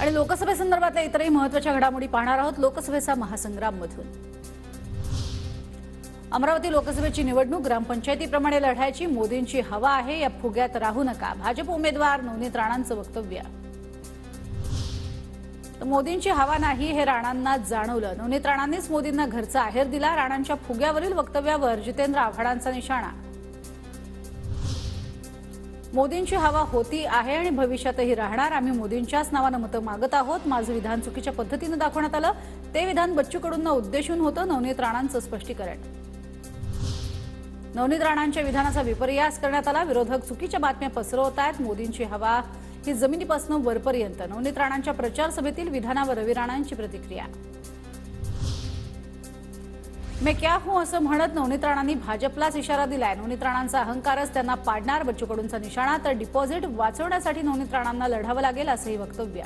आणि लोकसभेसंदर्भातल्या इतरही महत्त्वाच्या घडामोडी पाहणार आहोत लोकसभेचा महासंग्राम मधून। अमरावती लोकसभेची निवडणूक ग्रामपंचायतीप्रमाणे लढायची, मोदींची हवा आहे, या फुग्यात राहू नका, भाजप उमेदवार नवनीत राणांचं वक्तव्य। मोदींची हवा नाही हे राणांना जाणवलं, नवनीत राणांनीच मोदींना घरचा आहेर दिला, राणांच्या फुग्यावरील वक्तव्यावर जितेंद्र आव्हाडांचा निशाणा। मोदींची हवा होती आहे आणि भविष्यातही राहणार, आम्ही मोदींच्याच नावाने मतं मागत आहोत, माझं विधान चुकीच्या पद्धतीने दाखवण्यात आलं, ते विधान बच्चू कडूंना उद्देशून होतं, नवनीत राणांचं स्पष्टीकरण। नवनीत राणांच्या विधानाचा विपर्यास करण्यात आला, विरोधक चुकीच्या बातम्या पसरवत आहेत, मोदींची हवा ही जमिनीपासून वरपर्यंत, नवनीत राणांच्या प्रचार सभेतील विधानावर रवी राणांची प्रतिक्रिया। मैं क्या हूं असं म्हणत नवनीत राणांनी भाजपलाच इशारा दिलाय, नवनीत राणांचा अहंकारच त्यांना पाडणार, बच्चू कडूंचा निशाणा, तर डिपॉझिट वाचवण्यासाठी नवनीत राणांना लढावं लागेल असंही वक्तव्य।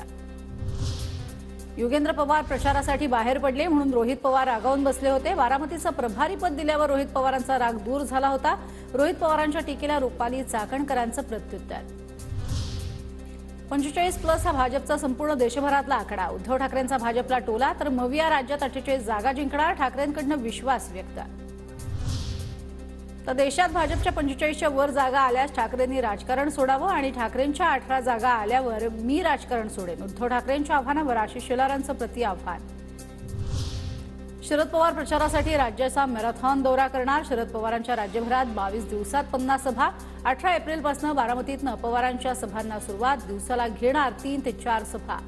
योगेंद्र पवार प्रचारासाठी बाहेर पडले म्हणून रोहित पवार रागावून बसले होते, बारामतीचं प्रभारीपद दिल्यावर रोहित पवारांचा राग दूर झाला होता, रोहित पवारांच्या टीकेला रुपाली चाकणकरांचं प्रत्युत्तर। 45+ हा भाजपचा संपूर्ण देशभरातला आकडा, उद्धव ठाकरेंचा भाजपला टोला, तर मविया राज्यात 48 जागा जिंकणार, ठाकरेंकडून विश्वास व्यक्त। तर देशात भाजपच्या 45च्या वर जागा आल्यास ठाकरेंनी राजकारण सोडावं आणि ठाकरेंच्या 18 जागा आल्यावर मी राजकारण सोडेन, उद्धव ठाकरेंच्या आव्हानावर आशिष शेलारांचं प्रति आव्हान। शरद पवार प्रचारासाठी राज्याचा मॅरेथॉन दौरा करणार, शरद पवारांच्या राज्यभरात 22 दिवसात 50 सभा, 18 एप्रिलपासून बारामतीतनं पवारांच्या सभांना सुरुवात, दिवसाला घेणार 3 ते 4 सभा।